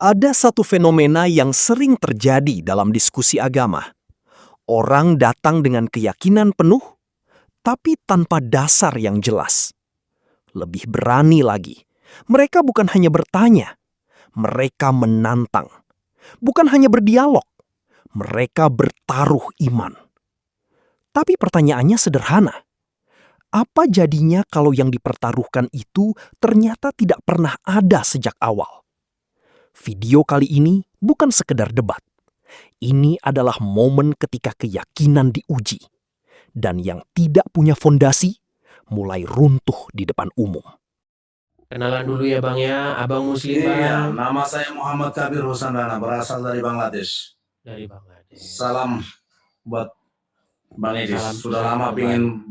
Ada satu fenomena yang sering terjadi dalam diskusi agama. Orang datang dengan keyakinan penuh, tapi tanpa dasar yang jelas. Lebih berani lagi, mereka bukan hanya bertanya, mereka menantang. Bukan hanya berdialog, mereka bertaruh iman. Tapi pertanyaannya sederhana. Apa jadinya kalau yang dipertaruhkan itu ternyata tidak pernah ada sejak awal? Video kali ini bukan sekedar debat. Ini adalah momen ketika keyakinan diuji. Dan yang tidak punya fondasi mulai runtuh di depan umum. Kenalan dulu ya Bang ya, Abang Muslim Bang. Iya, nama saya Muhammad Kabir Husandana, berasal dari Bangladesh. Dari Bangladesh. Salam buat Bang Edis. Salam. Sudah lama ingin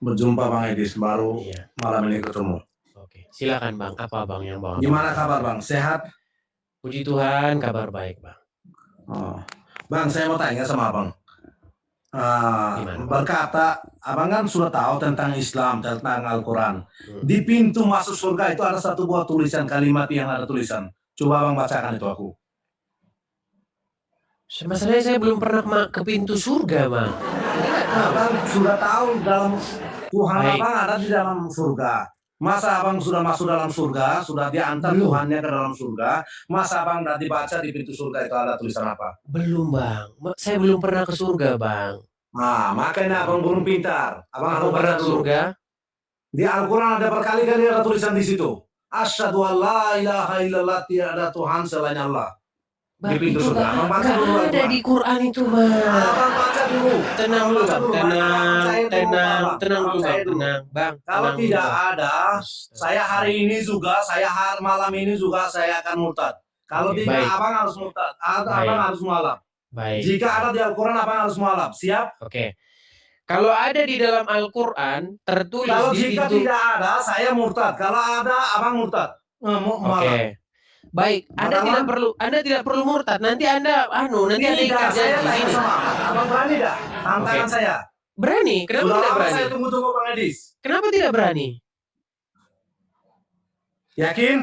berjumpa Bang Edis, baru Iya. malam ini ketemu. Oke, silakan Bang. Apa Bang yang bawa? Gimana kabar Bang? Sehat? Puji Tuhan, kabar baik Bang. Oh. Bang, saya mau tanya sama Abang. Gimana, Bang? Berkata, Abang kan sudah tahu tentang Islam, tentang Al-Quran. Di pintu masuk surga itu ada satu buah tulisan, kalimat yang ada tulisan. Coba Abang bacakan itu aku. Masalahnya saya belum pernah ke pintu surga Bang. Abang sudah tahu dalam Tuhan Baik. Abang ada di dalam surga. Masa Abang sudah masuk dalam surga, sudah diantar Belum. Tuhannya ke dalam surga. Masa Abang tidak dibaca di pintu surga itu ada tulisan apa? Belum Bang, saya belum pernah ke surga Bang. Nah, makanya Abang belum pintar. Abang harus Aku baca pernah ke dulu. surga. Di Al-Quran ada berkali-kali ada tulisan di situ. Asyhadu an la ilaha illallah, tiada Tuhan selain Allah. Bang, Di pintu itu surga. Abang baca dulu nggak ada Al-Quran. di Quran itu Bang. Abang baca dulu. Tenang dulu Bang, tenang dulu Percaya Bang, tenang Bang. Kalau tenang dulu, tidak Bang. ada, saya hari ini juga, malam ini juga saya akan murtad. Kalau Oke, tidak, baik. Abang harus murtad. Abang Baik. harus mualaf. Baik. Jika ada di Al-Quran, Abang harus mualaf. Siap? Oke. Kalau ada di dalam Al-Quran tertulis Kalau di jika pintu. tidak ada, saya murtad. Kalau ada, Abang murtad. Mualaf. Oke. Baik, Anda tidak perlu murtad. Nanti Anda nanti Anda ikat saya janji tanya gini. sama Abang. Abang berani dah? Tantangan Oke. saya. Berani? Kenapa Sudah tidak lama berani? saya tunggu-tunggu Bang Edis. Kenapa tidak berani? Yakin?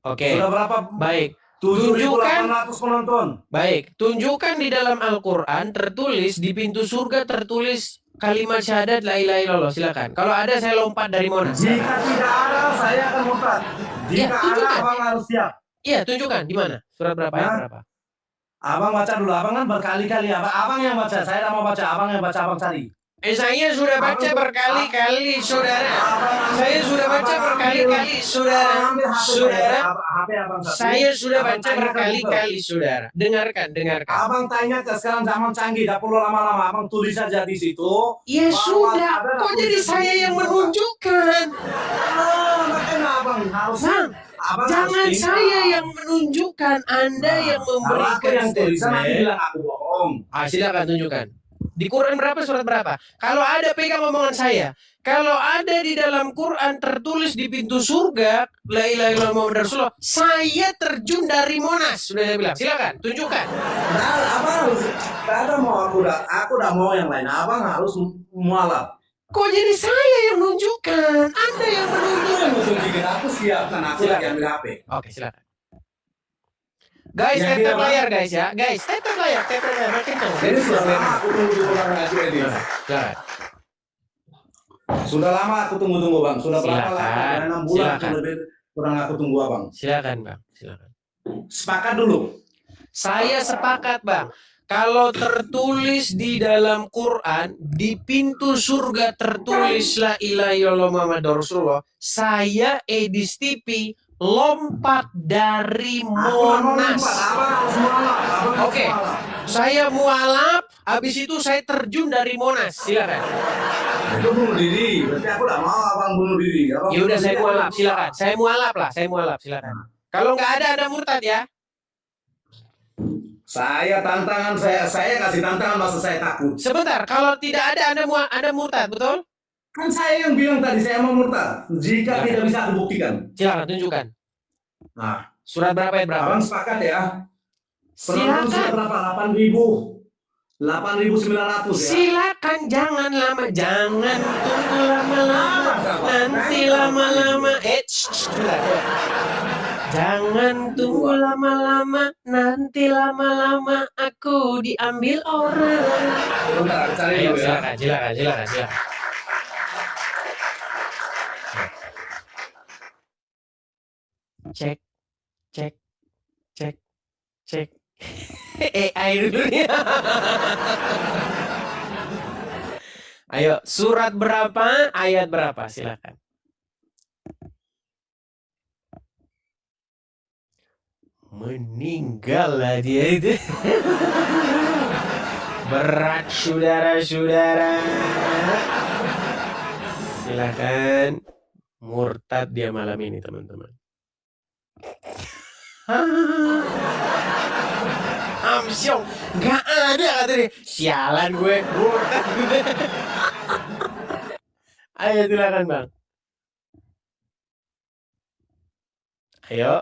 Oke. Sudah berapa? Baik. 7.800 penonton. Baik, tunjukkan di dalam Al-Quran tertulis di pintu surga tertulis kalimat syahadat la ilaha illallah. Silakan. Kalau ada saya lompat dari Monas. Jika tidak ada, saya akan murtad. Jika ada, tunjukkan. Abang harus siap. Iya, tunjukkan di mana? Surat berapa ya? Hah? Berapa? Abang baca dulu. Abang kan berkali-kali. Abang yang baca. Saya tidak mau baca. Abang yang baca. Abang cari. Saya sudah baca berkali-kali, saudara. Saya sudah baca berkali-kali, saudara. Saudara, HP Abang satu. saya sudah Abang baca tanya ke berkali-kali, saudara. Dengarkan. Abang tanya ke sekarang zaman canggih. Tidak perlu lama-lama. Abang tulis saja di situ. Ya bahwa sudah, ada kok jadi tulisan saya di yang situ. menunjukkan? Makanya Abang harus. Bang, Abang jangan harus pintar. saya yang menunjukkan, Anda yang Kalau aku memberikan yang tulisan nanti statement. bilang aku bohong. Silakan tunjukkan. Di Quran berapa, surat berapa? Kalau ada pegang omongan saya. Kalau ada di dalam Quran tertulis di pintu surga, la ilaha illallah Muhammad Rasulullah, saya terjun dari Monas. Sudah saya bilang. Silakan, tunjukkan. Nah, Abang harus. Ada mau aku udah mau yang lain. Abang harus mualaf. Kok jadi saya yang menunjukkan? Anda yang menunjukkan. Aku siap kan aku lagi ambil HP. Oke, silakan. Guys, Yang tap tidak, layar guys ya. Guys, tap layar makin kencang. Jadi sudah lama aku tunggu Bang Edis. Silakan. Sudah lama aku tunggu Bang. Sudah berapa Silakan. lama? Sudah 6 bulan Silakan. lebih kurang aku tunggu Abang. Silakan, Bang. Silakan. Sepakat dulu. Saya sepakat, Bang. Kalau tertulis di dalam Quran, di pintu surga tertulis la ilaha illallah Muhammadur Rasulullah, saya Edis TV lompat dari Monas. Abang harus mualaf. Oke. Saya mualaf, habis itu saya terjun dari Monas. Silakan. Itu bunuh diri. Berarti aku tidak mau Abang bunuh diri. Ya udah, saya mualaf, silakan. Saya mualaf, silakan. Kalau nggak ada murtad ya. Saya kasih tantangan masa saya takut. Sebentar, kalau tidak ada Anda murtad, betul? Kan saya yang bilang tadi saya mau murtad. Jika tidak bisa aku buktikan. Silakan tunjukkan. Nah, Surat berapa ayat berapa? Abang sepakat ya? Penonton sudah Silakan. berapa? 8.900 ya? Silakan, jangan tunggu lama-lama. Nanti lama-lama. Jangan tunggu lama-lama, nanti lama-lama aku diambil orang. Sebentar, aku cari Ayo, dulu ya. silakan. Cek. AI dulu ya. Ayo, surat berapa, ayat berapa? Silakan. Meninggal lah dia itu. Berat saudara-saudara. Silakan. Murtad dia malam ini teman-teman. Amsyong, nggak ada kata dia. Sialan gue, murtad gue. Ayo silakan bang. Ayo,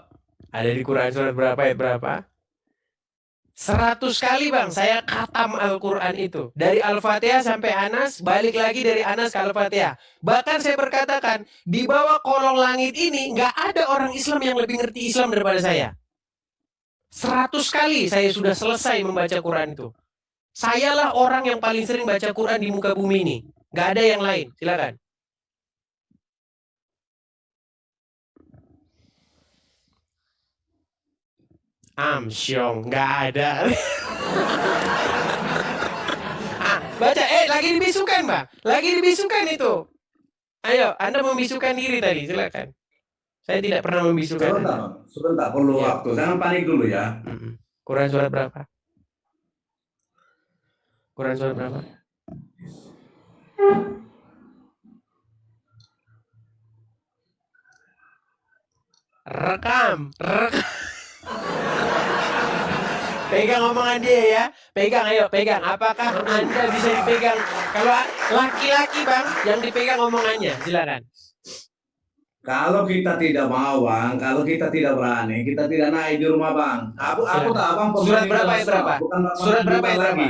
ada di Quran surat berapa ayat berapa? 100 kali bang, saya khatam Al-Quran itu. Dari Al-Fatihah sampai Anas, balik lagi dari Anas ke Al-Fatihah. Bahkan saya berkatakan, di bawah kolong langit ini, nggak ada orang Islam yang lebih ngerti Islam daripada saya. 100 kali saya sudah selesai membaca Quran itu. Sayalah orang yang paling sering baca Quran di muka bumi ini. Nggak ada yang lain, silakan. Amsyong, nggak ada. Baca, lagi dibisukan, Bang. Lagi dibisukan itu. Ayo, Anda membisukan diri tadi, silakan. Saya tidak pernah membisukan Anda. Sebentar, perlu Ya. waktu. Jangan panik dulu ya. Quran surat berapa? Quran surat berapa? Rekam. Pegang omongan dia ya. Pegang, ayo pegang. Apakah Anda bisa dipegang? Kalau laki-laki bang, yang dipegang omongannya, silakan. Kalau kita tidak mau bang, kalau kita tidak berani, kita tidak naik di rumah bang. Aku tak bang. Surat berapa ayat berapa? Surat berapa ayat berapa?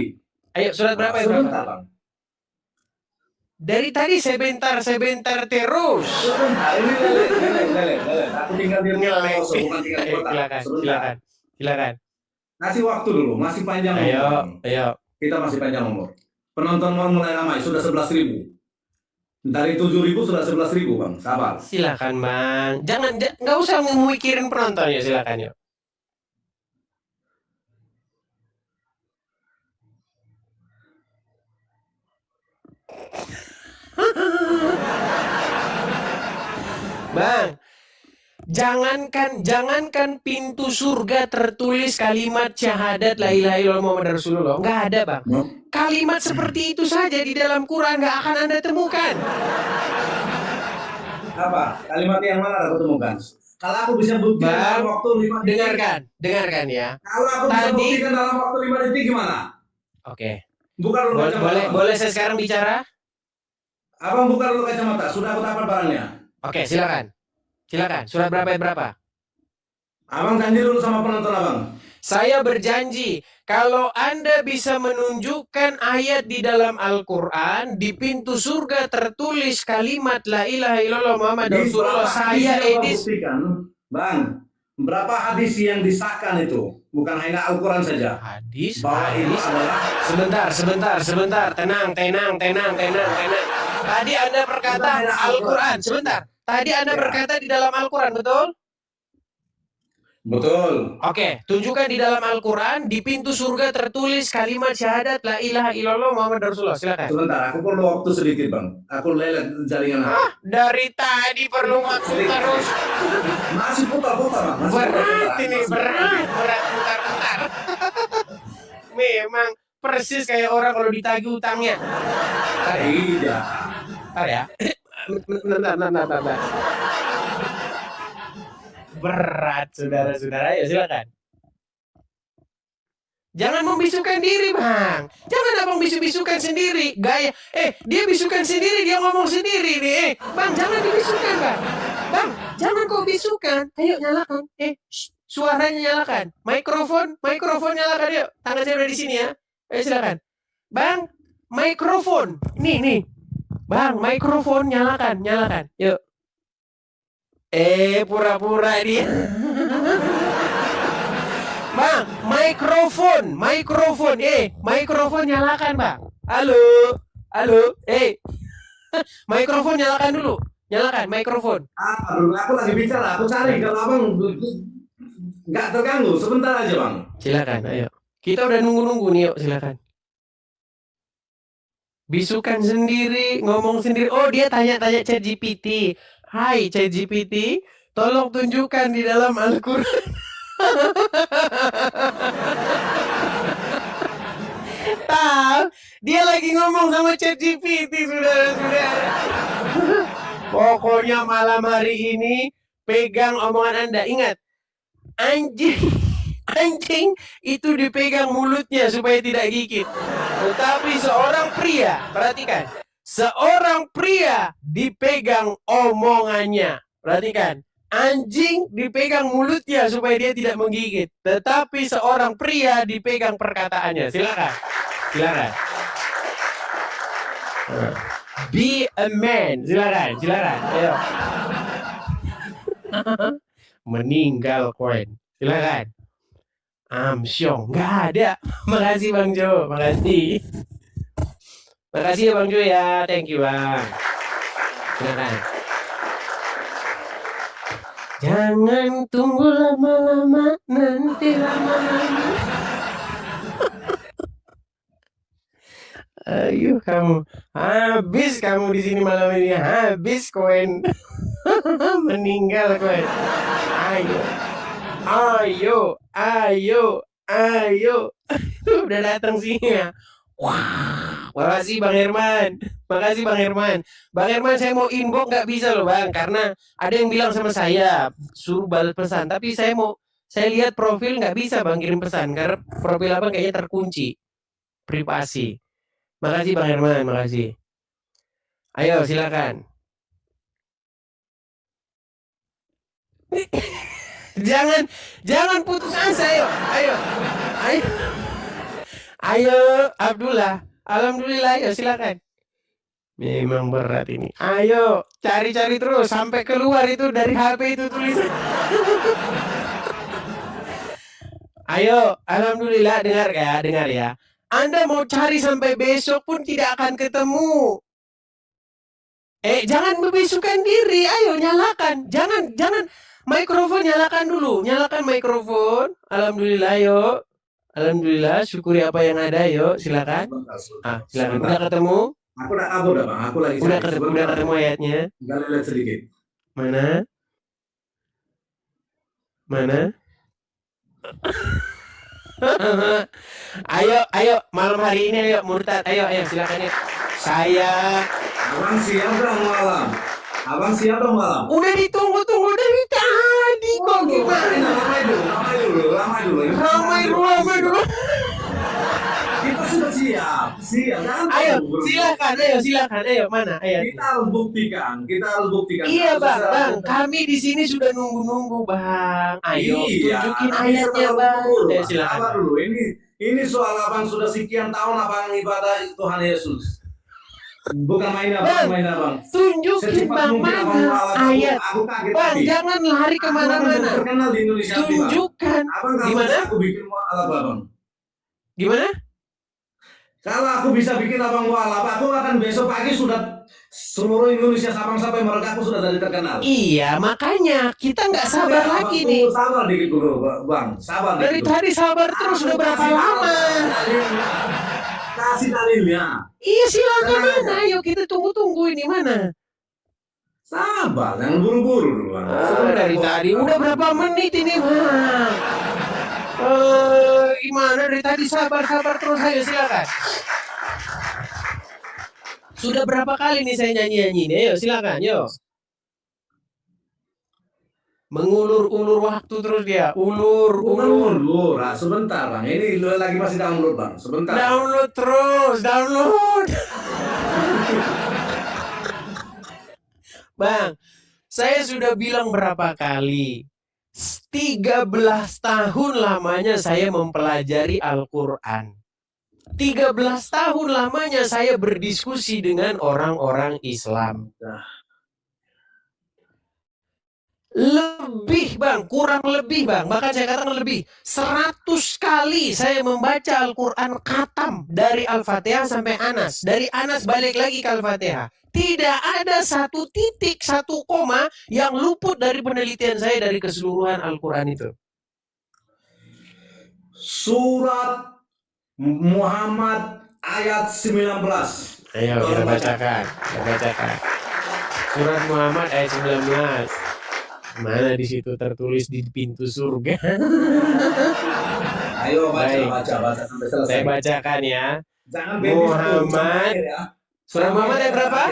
Ayo surat berapa ayat berapa? Sebentar bang. Dari tadi sebentar terus. Sebentar, ini lele. Aku tinggal di rumah kosong, bukan tinggal di kota. Silakan. Kasih waktu dulu, masih panjang umur. Ayo. Kita masih panjang umur. Penonton mau mulai ramai, sudah 11.000. Dari 7.000 sudah 11.000 bang, sabar. Silakan bang. Nggak usah memikirin penonton ya, silakan yuk. Bang, jangankan pintu surga tertulis kalimat syahadat la ilaha illallah Muhammad Rasulullah, nggak ada bang. Kalimat seperti itu saja di dalam Quran nggak akan Anda temukan. Apa? Kalimat yang mana aku temukan? Kalau aku bisa buktikan dalam waktu 5 detik. Dengarkan ya. Kalau aku bisa buktikan dalam waktu 5 detik gimana? Oke. Bukan lu kacamata. Boleh saya sekarang bicara? Abang bukan lu kacamata, sudah aku dapat barangnya. Oke, silakan. Surat berapa ayat berapa? Abang janji dulu sama penonton abang. Saya berjanji, kalau Anda bisa menunjukkan ayat di dalam Al-Quran, di pintu surga tertulis kalimat la ilaha illallah Muhammad Rasulullah, saya edis. Bang, berapa hadis yang disahkan itu? Bukan hanya Al-Quran saja. Hadis. Sebentar. Tenang. Tadi Anda berkata Al-Quran, sebentar. Tadi Anda berkata di dalam Al-Quran, betul? Betul. Oke, tunjukkan di dalam Al-Quran, di pintu surga tertulis kalimat syahadat la ilaha illallah Muhammad Rasulullah. Silakan. Sebentar, aku perlu waktu sedikit bang. Aku lelet jaringan aku. Dari tadi perlu waktu terus. Masih putar-putar bang. Berat putar-putar. Memang persis kayak orang kalau ditagih utangnya. Tidak. Bentar ya. Bentar. Berat, saudara-saudara. Ayo, silakan. Jangan membisukan diri, bang. Jangan abang bisu-bisukan sendiri. Gaya, dia bisukan sendiri, dia ngomong sendiri nih. Bang, jangan dibisukan, bang. Bang, jangan kau bisukan. Ayo, nyalakan. Suaranya nyalakan. Mikrofon nyalakan, yuk. Tangan saya udah di sini ya. Ayo, silakan. Bang, mikrofon. Nih. Bang, mikrofon nyalakan. Yuk. Pura-pura dia. Bang, mikrofon, mikrofon nyalakan bang. Halo, mikrofon nyalakan dulu, nyalakan mikrofon. Aku lagi bicara, aku cari kalau abang nggak terganggu, sebentar aja bang. Silakan, ayo. Kita udah nunggu-nunggu nih, yuk silakan. Bisukan sendiri, ngomong sendiri. Oh, dia tanya-tanya ChatGPT. Hai ChatGPT, tolong tunjukkan di dalam Al-Quran. Tahu, dia lagi ngomong sama ChatGPT, saudara-saudara. Pokoknya malam hari ini pegang omongan Anda. Ingat, anjing itu dipegang mulutnya supaya tidak gigit. Tetapi seorang pria, perhatikan, seorang pria dipegang omongannya. Perhatikan, anjing dipegang mulutnya supaya dia tidak menggigit. Tetapi seorang pria dipegang perkataannya. Silakan. Silakan. Be a man. Silakan. Ayo. Meninggal koin. Silakan. Amsyong. Nggak ada. Makasih Bang Jo. Makasih. Makasih ya Bang Jo ya. Thank you Bang. Silakan. Jangan tunggu lama-lama, nanti lama-lama. Ayo kamu, habis kamu di sini malam ini, habis koin. Meninggal koin. Ayo. Udah datang sini ya. Wah, makasih Bang Herman. Bang Herman, saya mau inbox nggak bisa loh Bang, karena ada yang bilang sama saya suruh balas pesan, tapi saya lihat profil nggak bisa Bang kirim pesan karena profil Abang kayaknya terkunci privasi. Makasih Bang Herman, makasih. Ayo silakan. Jangan putus asa, ayo Abdullah. Alhamdulillah, ayo silakan. Memang berat ini. Ayo cari-cari terus sampai keluar itu dari HP itu tulisan. Ayo, alhamdulillah, dengar ya. Anda mau cari sampai besok pun tidak akan ketemu. Jangan membisukan diri, ayo nyalakan. Jangan mikrofon nyalakan dulu. Nyalakan mikrofon. Alhamdulillah, yuk. Alhamdulillah, syukuri apa yang ada, yuk. Silakan. Silakan. Udah ketemu? Aku udah kabur dah bang, aku lagi Udah ketemu ayatnya. Tinggal lihat sedikit. Mana? Ayo, malam hari ini ayo murtad, ayo silakan ya. Abang siap dong malam. Udah ditunggu dari tadi kok gimana? Ramai dulu. Kita sudah siap. Ayo, silakan, ayo mana? Ayo. Kita harus buktikan. Iya bang, kami di sini sudah nunggu Bang. Ayo, tunjukin ayatnya Bang. Silakan. Sabar dulu. Ini soal abang sudah sekian tahun abang ibadah Tuhan Yesus. Bukan main abang. Tunjukin Bang mana ayat. Bang, jangan lari kemana-mana. Terkenal di Indonesia. Tunjukkan. Gimana? Aku bikin mualaf abang. Gimana? Kalau aku bisa bikin abang mualaf, aku akan besok pagi sudah seluruh Indonesia Sabang sampai Merauke aku sudah jadi terkenal. Iya, makanya kita nggak sabar lagi nih. Sabar dikit dulu, Bang. Sabar dikit. Dari tadi sabar terus udah berapa lama? Kasih dalilnya. Iya silakan mana, ayo kita tunggu ini mana? Sabar, jangan buru-buru dulu. Dari tadi udah berapa menit ini Bang? Gimana dari tadi sabar terus, ayo silakan. Sudah berapa kali nih saya nyanyi nih, ayo silakan, yuk. Mengulur-ulur waktu terus dia, ulur. Nah, sebentar Bang, ini lagi masih download Bang, sebentar. Download terus. Bang, saya sudah bilang berapa kali, 13 tahun lamanya saya mempelajari Al-Quran. 13 tahun lamanya saya berdiskusi dengan orang-orang Islam. Lebih bang, kurang lebih bang, bahkan saya katakan lebih 100 kali saya membaca Al-Quran khatam dari Al-Fatihah sampai Anas, dari Anas balik lagi ke Al-Fatihah. Tidak ada satu titik, satu koma yang luput dari penelitian saya dari keseluruhan Al-Quran itu. Surat Muhammad ayat 19. Ayo kita bacakan, kita bacakan. Surat Muhammad ayat 19. Mana di situ tertulis di pintu surga? Ayo Baik. baca sampai selesai. Saya bacakan ya. Jangan Muhammad. Surat Muhammad ayat berapa?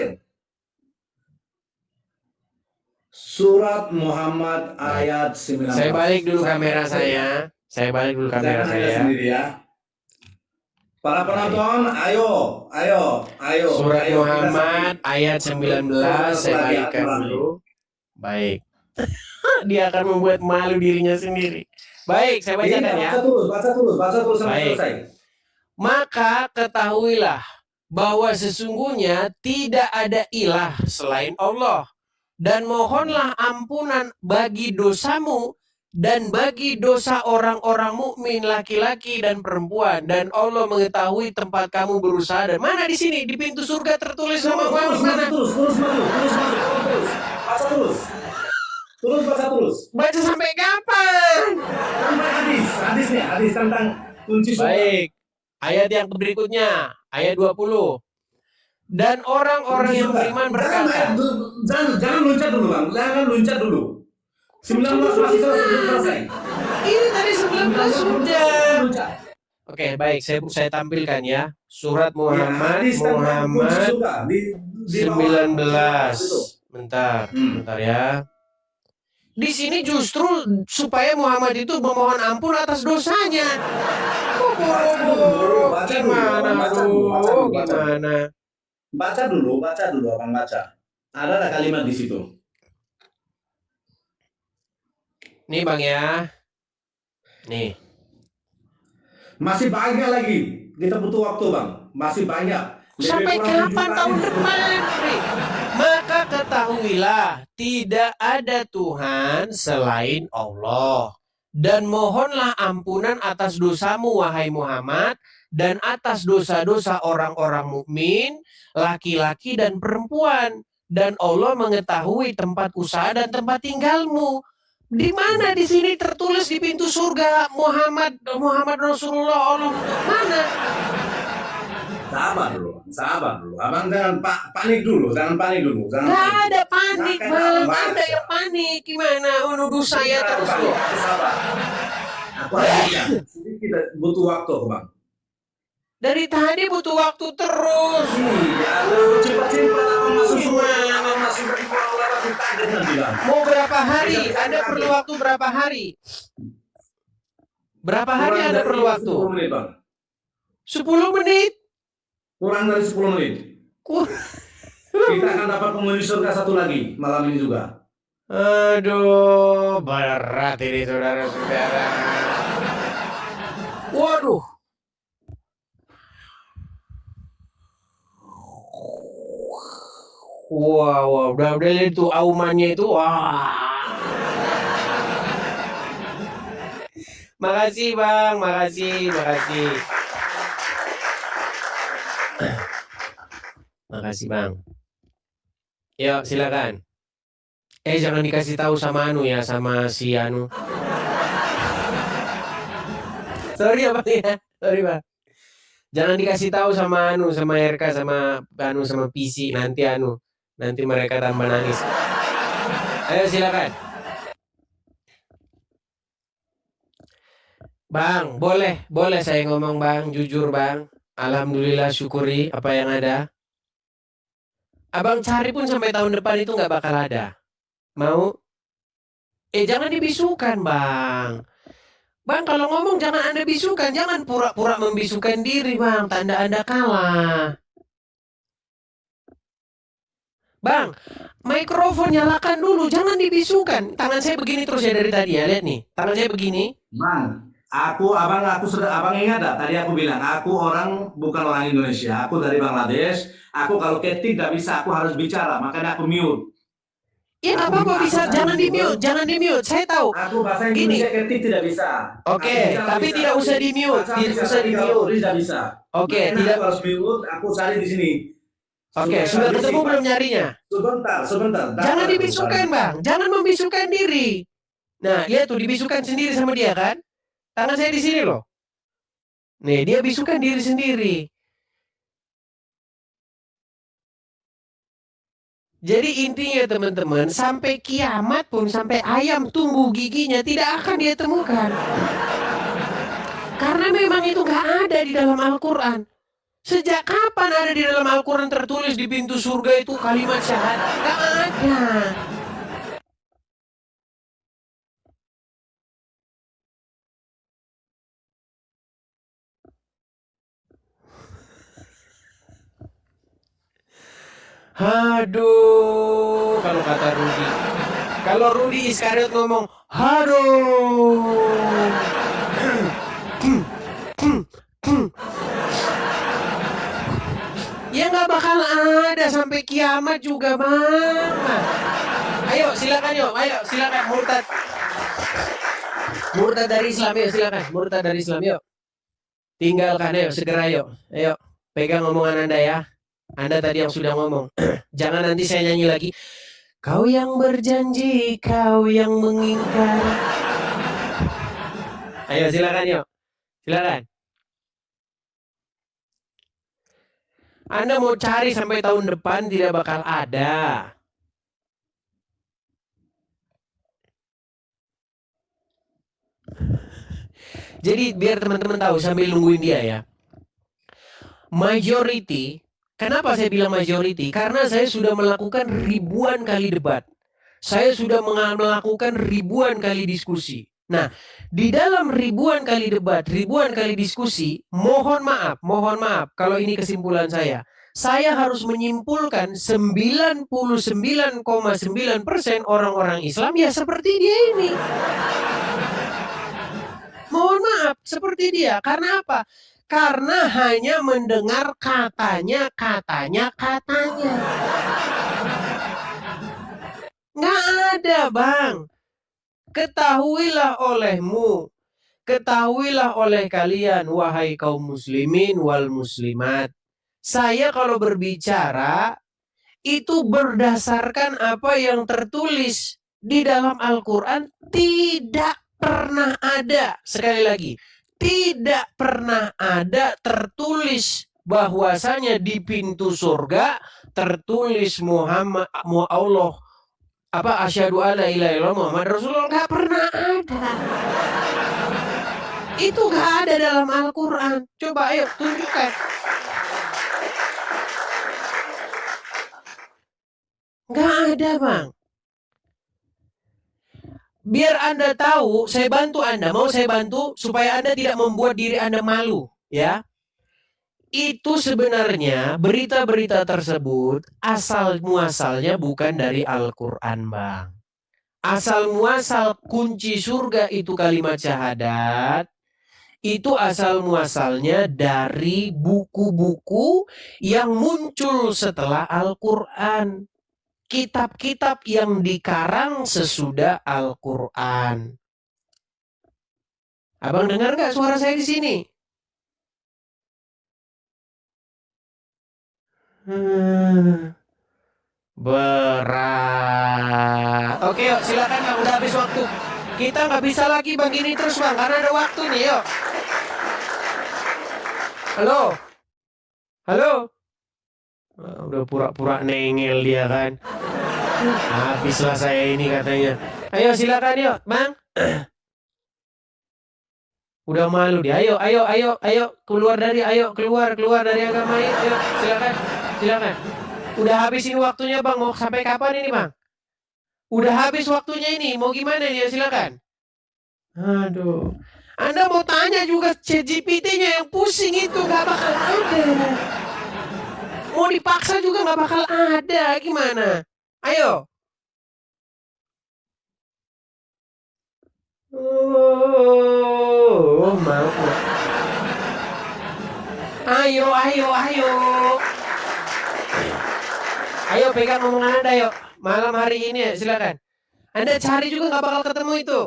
Surat Muhammad ayat 19. Saya balik dulu kamera saya. Saya balik dulu kamera Jangan Anda saya. sendiri ya. Para penonton, ayo. Surat ayo, Muhammad ayat 19 saya balikkan dulu. Baik. Dia akan membuat malu dirinya sendiri. Baik, saya bacakan ya. Baca terus sampai Baik. selesai. Maka ketahuilah bahwa sesungguhnya tidak ada ilah selain Allah, dan mohonlah ampunan bagi dosamu dan bagi dosa orang-orang mukmin laki-laki dan perempuan, dan Allah mengetahui tempat kamu berusaha. Dan mana di sini di pintu surga tertulis nama Muhammad mana? Terus. Baca terus. Baca terus. Baca sampai kapan? Sampai hadis tentang kunci surga. Baik. Ayat yang berikutnya, ayat 20. Dan orang-orang yang beriman berkata, Jangan loncat dulu, Bang. Jangan loncat dulu. 19 masih selesai. Ini tadi 19 sudah. Loncat. Oke, baik, saya tampilkan ya. Surat Muhammad hadis tentang kunci Muhammad surga di bawah. 19. Bentar ya. Di sini justru supaya Muhammad itu memohon ampun atas dosanya. Boro-boro. Gimana? Gimana? Baca dulu, Abang baca. Ada nggak kalimat di situ? Nih Bang ya. Nih. Masih banyak lagi. Kita butuh waktu, Bang. Masih banyak. Sampai kapan tahun depan? Maka ketahuilah tidak ada Tuhan selain Allah, dan mohonlah ampunan atas dosamu wahai Muhammad, dan atas dosa-dosa orang-orang mukmin laki-laki dan perempuan, dan Allah mengetahui tempat usaha dan tempat tinggalmu. Di mana di sini tertulis di pintu surga Muhammad Rasulullah Allah mana? Sabar dulu. Abang jangan panik dulu. Gak ada panik, Bang. Ada yang panik. Gimana menuduh saya terus loh? Sabar. Aku hadiahkan. Kita butuh waktu, Bang. Dari tadi butuh waktu terus. Iya, cepat-cepat masuk Gimana? Mau berapa hari? Anda perlu waktu berapa hari? Berapa hari Anda perlu waktu? 10 menit, Bang. 10 menit? Kurang dari 10 menit. Kita akan dapat penghuni surga satu lagi malam ini juga. Aduh, berat ini saudara-saudara. Waduh. Wow, udah lihat tuh aumannya itu. Wah. Makasih Bang, makasih. Makasih Bang. Yuk silakan. Jangan dikasih tahu sama ya, sama si Anu. Sorry ya Bang ya, sorry Bang. Jangan dikasih tahu sama sama RK, sama sama PC nanti mereka tambah nangis. Ayo silakan. Bang, boleh saya ngomong Bang, jujur Bang. Alhamdulillah syukuri apa yang ada. Abang cari pun sampai tahun depan itu nggak bakal ada. Mau? Jangan dibisukan Bang. Bang kalau ngomong jangan Anda bisukan, jangan pura-pura membisukan diri Bang, tanda Anda kalah. Bang, mikrofon nyalakan dulu, jangan dibisukan. Tangan saya begini terus ya dari tadi ya, lihat nih. Tangan saya begini. Bang, abang ingat tak? Tadi aku bilang, bukan orang Indonesia, aku dari Bangladesh. Aku kalau ketik tidak bisa, aku harus bicara, makanya aku mute. Ya nggak apa-apa, bisa. Jangan di mute, jangan di mute. Saya tahu. Aku bahasa Gini. Indonesia ketik tidak bisa. Oke, Aku bicara tapi bisa, tidak usah di mute, baca tidak bisa, usah tapi di kalau mute. tulis tidak bisa. Oke, Makanya tidak. aku harus mute, aku cari di sini. Oke, Supaya sudah nggak ketemu berisik, belum Pak. nyarinya? Sebentar. Jangan Dapat, dibisukan, Bang. Bang. Jangan membisukan diri. Nah, lihat tuh dibisukan sendiri sama dia kan? Tangan saya di sini loh. Nih, dia bisukan diri sendiri. Jadi intinya teman-teman, sampai kiamat pun, sampai ayam tumbuh giginya tidak akan dia temukan. Karena memang itu nggak ada di dalam Al-Quran. Sejak kapan ada di dalam Al-Quran tertulis di pintu surga itu kalimat syahadat? Nggak ada. Aduh, kalau kata Rudi. Kalau Rudi Iskariot ngomong, aduh. Ya nggak bakal ada sampai kiamat juga, Bang. Ayo, silakan yuk. Ayo, silakan murtad. Murtad dari Islam, yuk silakan. Murtad dari Islam, yuk. Tinggalkan, ayo, segera yuk. Ayo, pegang omongan Anda ya. Anda tadi yang sudah ngomong. Jangan nanti saya nyanyi lagi. Kau yang berjanji, kau yang mengingkar. Ayo, silakan yuk. Silakan. Anda mau cari sampai tahun depan tidak bakal ada. Jadi biar teman-teman tahu sambil nungguin dia ya. Majority, kenapa saya bilang majority? Karena saya sudah melakukan ribuan kali debat. Saya sudah melakukan ribuan kali diskusi. Nah, di dalam ribuan kali debat, ribuan kali diskusi, mohon maaf kalau ini kesimpulan saya. Saya harus menyimpulkan 99,9% orang-orang Islam ya seperti dia ini. Mohon maaf, seperti dia. Karena apa? Karena hanya mendengar katanya. Nggak ada, Bang. Ketahuilah oleh kalian, wahai kaum muslimin wal muslimat. Saya kalau berbicara, itu berdasarkan apa yang tertulis di dalam Al-Quran. Tidak pernah ada, sekali lagi, tidak pernah ada tertulis bahwasanya di pintu surga tertulis Muhammad Allah asyhadu alla ilaha illallah Muhammad Rasulullah. Nggak pernah ada. Itu nggak ada dalam Al-Quran. Coba ayo tunjukkan. Nggak ada, Bang. Biar Anda tahu, saya bantu Anda. Mau saya bantu supaya Anda tidak membuat diri Anda malu, ya. Itu sebenarnya berita-berita tersebut asal muasalnya bukan dari Al-Quran, Bang. Asal muasal kunci surga itu kalimat syahadat, itu asal muasalnya dari buku-buku yang muncul setelah Al-Quran. Kitab-kitab yang dikarang sesudah Al-Quran. Abang dengar nggak suara saya di sini? Berat. Oke, yuk silakan Bang, udah habis waktu. Kita nggak bisa lagi Bang gini terus Bang, karena ada waktu nih, yuk. Halo. Udah pura-pura nengel dia kan. Habislah saya ini katanya. Ayo silakan yuk, Bang. Udah malu dia. Ayo keluar dari agama ini. Ayo, silakan. Udah habis ini waktunya Bang. Mau sampai kapan ini Bang? Udah habis waktunya ini. Mau gimana dia? Silakan. Aduh. Anda mau tanya juga ChatGPT-nya yang pusing itu nggak bakal ada. Mau dipaksa juga nggak bakal ada. Gimana? Ayo. Oh, mau. Ayo. Ayo pegang omongan Anda yuk. malam hari ini ya, silakan. Anda cari juga nggak bakal ketemu itu.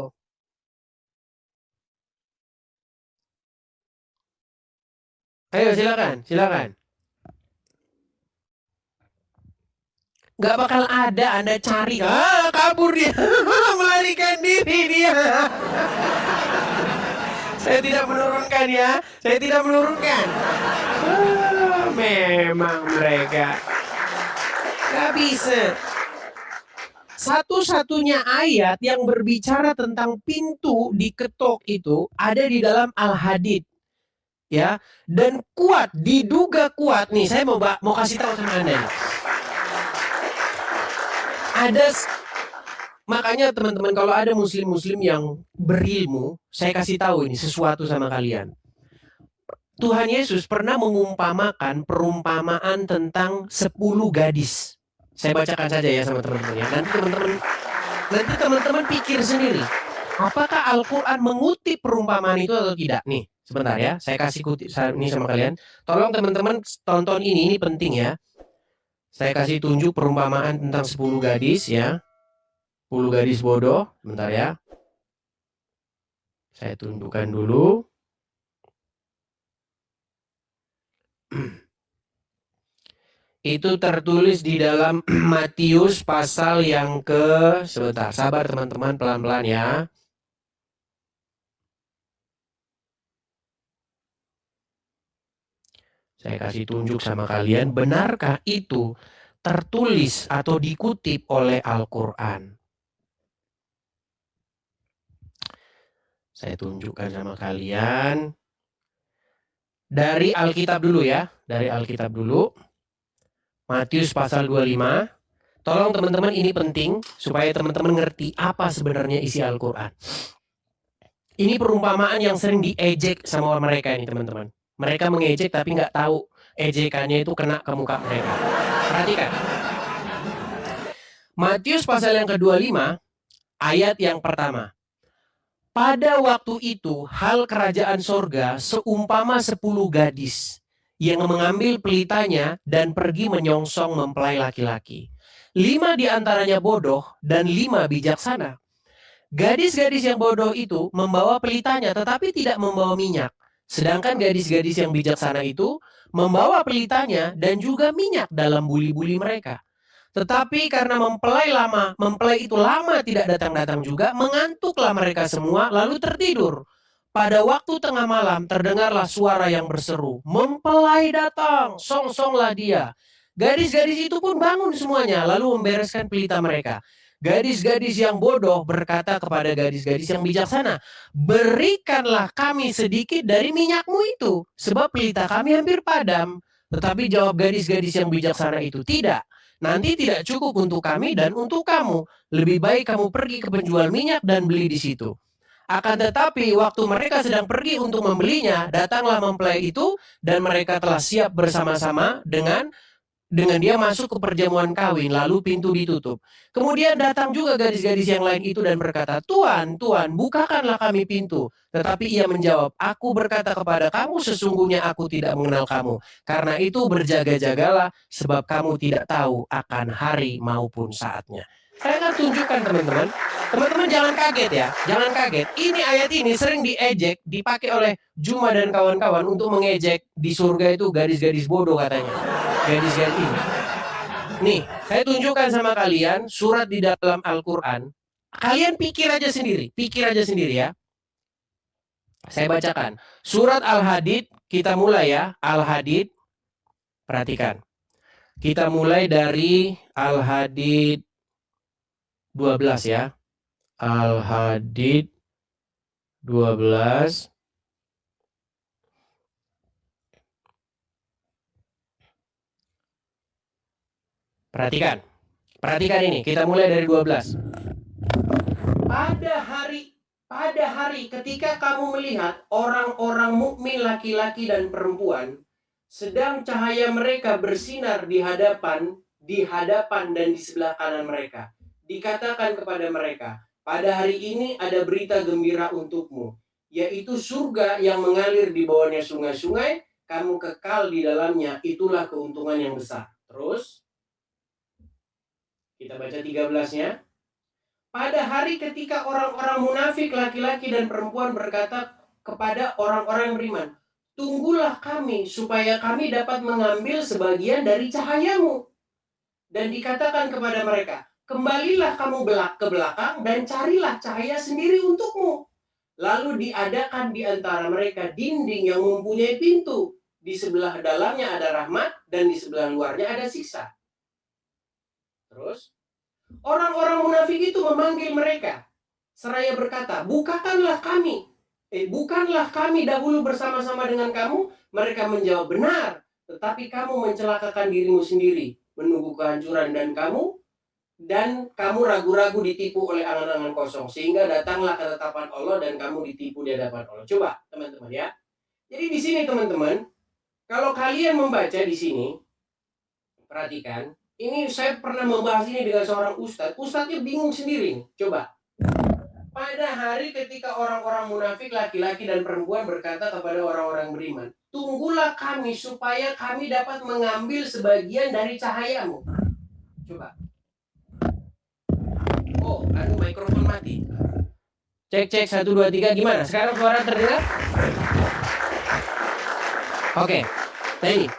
Ayo silakan. Nggak bakal ada, Anda cari. Kabur dia. Melarikan diri dia. Saya tidak menurunkan ya. Memang mereka nggak bisa. Satu-satunya ayat yang berbicara tentang pintu diketok itu ada di dalam Al-Hadid. Ya, dan kuat, diduga kuat nih. Saya mau kasih tahu sama Anda nih. Makanya teman-teman, kalau ada muslim-muslim yang berilmu, saya kasih tahu ini sesuatu sama kalian. Tuhan Yesus pernah mengumpamakan perumpamaan tentang 10 gadis. Saya bacakan saja ya sama teman-teman ya. Nanti teman-teman pikir sendiri. Apakah Al-Quran mengutip perumpamaan itu atau tidak? Nih, sebentar ya. Saya kasih kutip ini sama kalian. Tolong teman-teman tonton ini penting ya. Saya kasih tunjuk perumpamaan tentang 10 gadis ya. 10 gadis bodoh. Bentar ya. Saya tunjukkan dulu. Itu tertulis di dalam Matius pasal yang sebentar, sabar teman-teman, pelan-pelan ya. Saya kasih tunjuk sama kalian, benarkah itu tertulis atau dikutip oleh Al-Quran? Saya tunjukkan sama kalian. Dari Alkitab dulu ya, Matius pasal 25. Tolong teman-teman, ini penting supaya teman-teman ngerti apa sebenarnya isi Al-Quran. Ini perumpamaan yang sering diejek sama mereka ini teman-teman. Mereka mengejek tapi nggak tahu ejekannya itu kena ke muka mereka. Perhatikan. Matius pasal yang ke-25, ayat yang pertama. Pada waktu itu, hal kerajaan sorga seumpama 10 gadis yang mengambil pelitanya dan pergi menyongsong mempelai laki-laki. 5 diantaranya bodoh dan 5 bijaksana. Gadis-gadis yang bodoh itu membawa pelitanya tetapi tidak membawa minyak. Sedangkan gadis-gadis yang bijaksana itu membawa pelitanya dan juga minyak dalam buli-buli mereka. Tetapi karena mempelai itu lama tidak datang-datang juga, mengantuklah mereka semua lalu tertidur. Pada waktu tengah malam terdengarlah suara yang berseru, "Mempelai datang, song-songlah dia." Gadis-gadis itu pun bangun semuanya lalu membereskan pelita mereka. Gadis-gadis yang bodoh berkata kepada gadis-gadis yang bijaksana, "Berikanlah kami sedikit dari minyakmu itu, sebab pelita kami hampir padam." Tetapi jawab gadis-gadis yang bijaksana itu, "Tidak, nanti tidak cukup untuk kami dan untuk kamu. Lebih baik kamu pergi ke penjual minyak dan beli di situ." Akan tetapi waktu mereka sedang pergi untuk membelinya, datanglah mempelai itu dan mereka telah siap bersama-sama dengan dia masuk ke perjamuan kawin, lalu pintu ditutup. Kemudian datang juga gadis-gadis yang lain itu dan berkata, "Tuan, Tuan, bukakanlah kami pintu." Tetapi ia menjawab, "Aku berkata kepada kamu, sesungguhnya aku tidak mengenal kamu. Karena itu berjaga-jagalah, sebab kamu tidak tahu akan hari maupun saatnya." Saya akan tunjukkan teman-teman. Teman-teman jangan kaget ya, jangan kaget. Ini ayat ini sering diejek, dipakai oleh Juma dan kawan-kawan untuk mengejek di surga itu gadis-gadis bodoh katanya. Gadis-gadis ini. Nih, saya tunjukkan sama kalian surat di dalam Al-Quran. Kalian pikir aja sendiri ya. Saya bacakan. Surat Al-Hadid, kita mulai ya. Al-Hadid, perhatikan. Kita mulai dari Al-Hadid 12 ya. Al-Hadid 12. Perhatikan ini, kita mulai dari 12. Pada hari ketika kamu melihat orang-orang mukmin laki-laki dan perempuan, sedang cahaya mereka bersinar di hadapan dan di sebelah kanan mereka. Dikatakan kepada mereka, "Pada hari ini ada berita gembira untukmu, yaitu surga yang mengalir di bawahnya sungai-sungai, kamu kekal di dalamnya, itulah keuntungan yang besar." Terus Kita baca 13-nya. Pada hari ketika orang-orang munafik laki-laki dan perempuan berkata kepada orang-orang yang beriman, tunggulah kami supaya kami dapat mengambil sebagian dari cahayamu. Dan dikatakan kepada mereka, kembalilah kamu ke belakang dan carilah cahaya sendiri untukmu. Lalu diadakan di antara mereka dinding yang mempunyai pintu. Di sebelah dalamnya ada rahmat dan di sebelah luarnya ada siksa. Terus, orang-orang munafik itu memanggil mereka, seraya berkata, bukanlah kami dahulu bersama-sama dengan kamu? Mereka menjawab, benar, tetapi kamu mencelakakan dirimu sendiri, menunggu kehancuran dan kamu ragu-ragu ditipu oleh angan-angan kosong, sehingga datanglah ketetapan Allah dan kamu ditipu di hadapan Allah. Coba teman-teman ya. Jadi di sini teman-teman, kalau kalian membaca di sini, perhatikan, ini saya pernah membahas ini dengan seorang ustadz. Ustadznya bingung sendiri nih. Coba. Pada hari ketika orang-orang munafik laki-laki dan perempuan berkata kepada orang-orang beriman, tunggulah kami supaya kami dapat mengambil sebagian dari cahayamu. Coba. Oh, aduh mikrofon mati. Cek 1 2 3 gimana? Sekarang suara terdengar? Oke. Nah ini.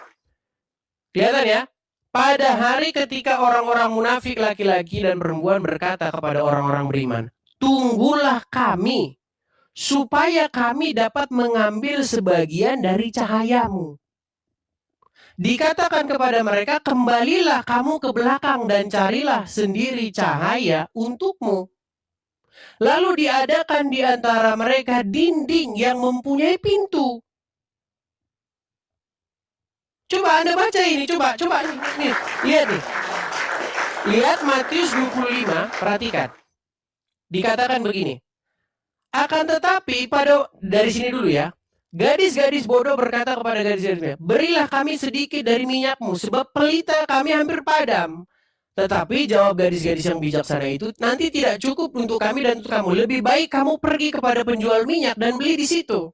Kelihatan ya? Pada hari ketika orang-orang munafik laki-laki dan perempuan berkata kepada orang-orang beriman, tunggulah kami, supaya kami dapat mengambil sebagian dari cahayamu. Dikatakan kepada mereka, kembalilah kamu ke belakang dan carilah sendiri cahaya untukmu. Lalu diadakan di antara mereka dinding yang mempunyai pintu. Coba Anda baca ini, coba nih, lihat nih. Lihat Matius 25, perhatikan. Dikatakan begini. Akan tetapi dari sini dulu ya. Gadis-gadis bodoh berkata kepada gadis-gadisnya, berilah kami sedikit dari minyakmu, sebab pelita kami hampir padam. Tetapi jawab gadis-gadis yang bijaksana itu, nanti tidak cukup untuk kami dan untuk kamu. Lebih baik kamu pergi kepada penjual minyak dan beli di situ.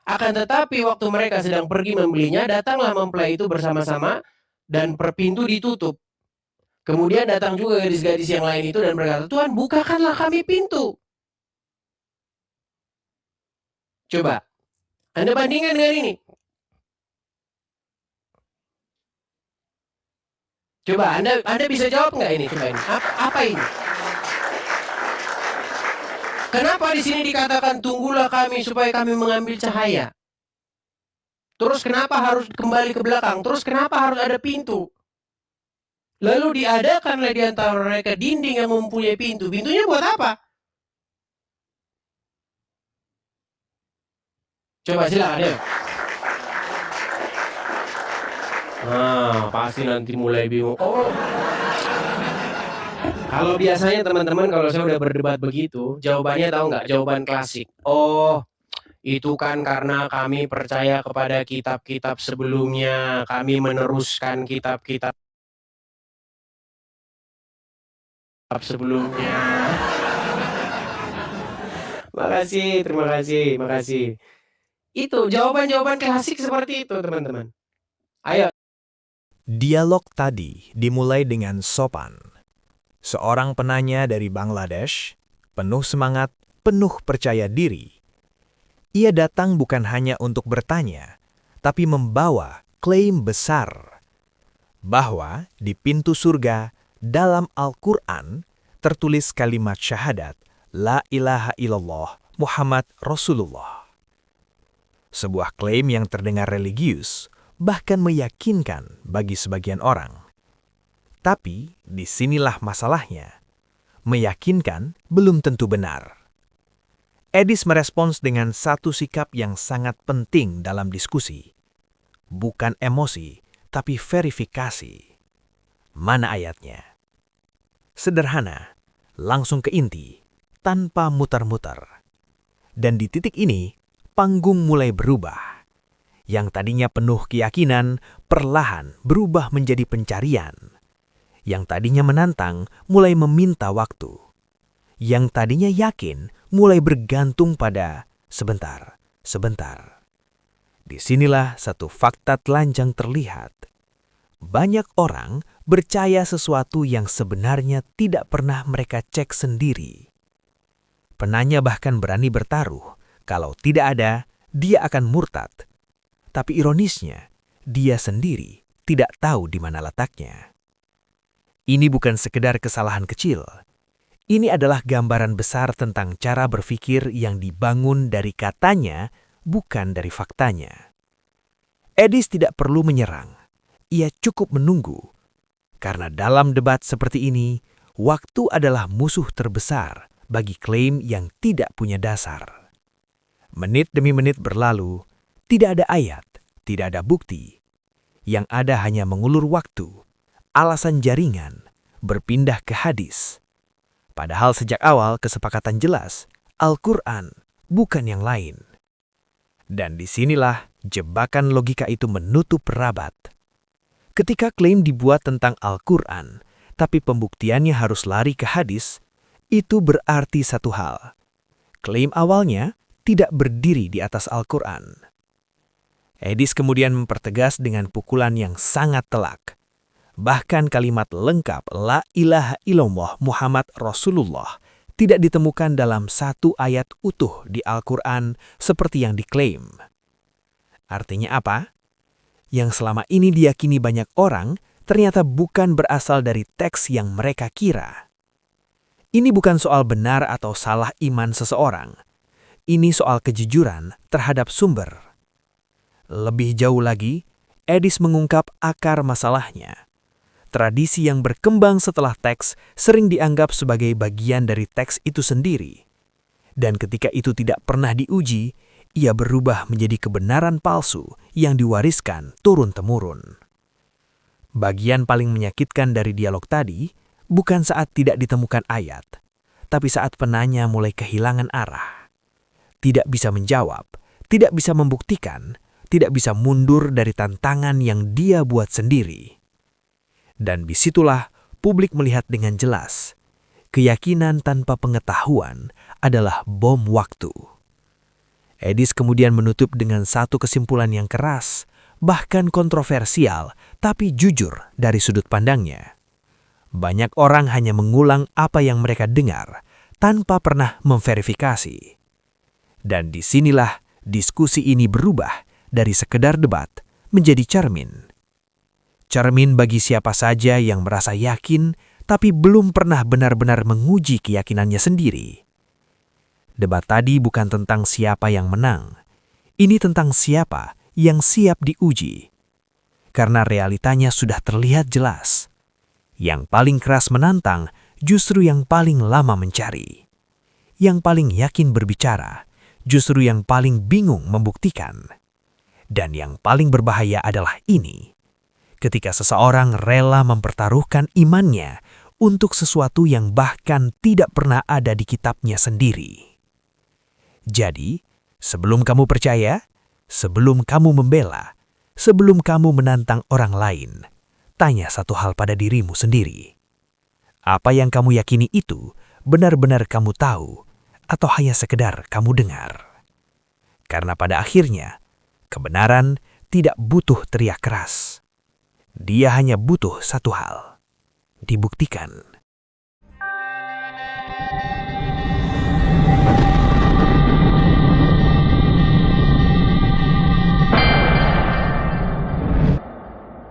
Akan tetapi waktu mereka sedang pergi membelinya, datanglah mempelai itu bersama-sama dan pintu ditutup. Kemudian datang juga gadis-gadis yang lain itu dan berkata, Tuhan, bukakanlah kami pintu. Coba, Anda bandingkan dengan ini. Coba, Anda bisa jawab nggak ini? Coba ini. Apa ini? Kenapa di sini dikatakan tunggulah kami supaya kami mengambil cahaya? Terus kenapa harus kembali ke belakang? Terus kenapa harus ada pintu? Lalu diadakanlah di antara mereka dinding yang mempunyai pintu. Pintunya buat apa? Coba silakan ya. Pasti nanti mulai bingung. Oh. Kalau biasanya teman-teman kalau saya udah berdebat begitu, jawabannya tahu nggak? Jawaban klasik. Oh, itu kan karena kami percaya kepada kitab-kitab sebelumnya, kami meneruskan kitab-kitab sebelumnya. Terima kasih. Itu jawaban-jawaban klasik seperti itu, teman-teman. Ayo. Dialog tadi dimulai dengan sopan. Seorang penanya dari Bangladesh, penuh semangat, penuh percaya diri. Ia datang bukan hanya untuk bertanya, tapi membawa klaim besar bahwa di pintu surga dalam Al-Quran tertulis kalimat syahadat, La ilaha illallah Muhammad Rasulullah. Sebuah klaim yang terdengar religius, bahkan meyakinkan bagi sebagian orang. Tapi disinilah masalahnya. Meyakinkan belum tentu benar. Edis merespons dengan satu sikap yang sangat penting dalam diskusi. Bukan emosi, tapi verifikasi. Mana ayatnya? Sederhana, langsung ke inti, tanpa muter-muter. Dan di titik ini, panggung mulai berubah. Yang tadinya penuh keyakinan, perlahan berubah menjadi pencarian. Yang tadinya menantang, mulai meminta waktu. Yang tadinya yakin, mulai bergantung pada sebentar. Disinilah satu fakta telanjang terlihat. Banyak orang percaya sesuatu yang sebenarnya tidak pernah mereka cek sendiri. Penanya bahkan berani bertaruh, kalau tidak ada, dia akan murtad. Tapi ironisnya, dia sendiri tidak tahu di mana letaknya. Ini bukan sekedar kesalahan kecil. Ini adalah gambaran besar tentang cara berpikir yang dibangun dari katanya, bukan dari faktanya. Edis tidak perlu menyerang. Ia cukup menunggu. Karena dalam debat seperti ini, waktu adalah musuh terbesar bagi klaim yang tidak punya dasar. Menit demi menit berlalu, tidak ada ayat, tidak ada bukti. Yang ada hanya mengulur waktu, alasan jaringan, berpindah ke hadis. Padahal sejak awal kesepakatan jelas, Al-Quran bukan yang lain. Dan disinilah jebakan logika itu menutup rabat. Ketika klaim dibuat tentang Al-Quran, tapi pembuktiannya harus lari ke hadis, itu berarti satu hal. Klaim awalnya tidak berdiri di atas Al-Quran. Edis kemudian mempertegas dengan pukulan yang sangat telak. Bahkan kalimat lengkap La ilaha illallah Muhammad Rasulullah tidak ditemukan dalam satu ayat utuh di Al-Quran seperti yang diklaim. Artinya apa? Yang selama ini diyakini banyak orang ternyata bukan berasal dari teks yang mereka kira. Ini bukan soal benar atau salah iman seseorang. Ini soal kejujuran terhadap sumber. Lebih jauh lagi, Edis mengungkap akar masalahnya. Tradisi yang berkembang setelah teks sering dianggap sebagai bagian dari teks itu sendiri. Dan ketika itu tidak pernah diuji, ia berubah menjadi kebenaran palsu yang diwariskan turun-temurun. Bagian paling menyakitkan dari dialog tadi bukan saat tidak ditemukan ayat, tapi saat penanya mulai kehilangan arah. Tidak bisa menjawab, tidak bisa membuktikan, tidak bisa mundur dari tantangan yang dia buat sendiri. Dan disitulah publik melihat dengan jelas, keyakinan tanpa pengetahuan adalah bom waktu. Edis kemudian menutup dengan satu kesimpulan yang keras, bahkan kontroversial, tapi jujur dari sudut pandangnya. Banyak orang hanya mengulang apa yang mereka dengar, tanpa pernah memverifikasi. Dan disinilah diskusi ini berubah dari sekedar debat menjadi cermin. Cermin bagi siapa saja yang merasa yakin tapi belum pernah benar-benar menguji keyakinannya sendiri. Debat tadi bukan tentang siapa yang menang. Ini tentang siapa yang siap diuji. Karena realitanya sudah terlihat jelas. Yang paling keras menantang justru yang paling lama mencari. Yang paling yakin berbicara justru yang paling bingung membuktikan. Dan yang paling berbahaya adalah ini. Ketika seseorang rela mempertaruhkan imannya untuk sesuatu yang bahkan tidak pernah ada di kitabnya sendiri. Jadi, sebelum kamu percaya, sebelum kamu membela, sebelum kamu menantang orang lain, tanya satu hal pada dirimu sendiri. Apa yang kamu yakini itu benar-benar kamu tahu atau hanya sekedar kamu dengar? Karena pada akhirnya, kebenaran tidak butuh teriak keras. Dia hanya butuh satu hal, dibuktikan.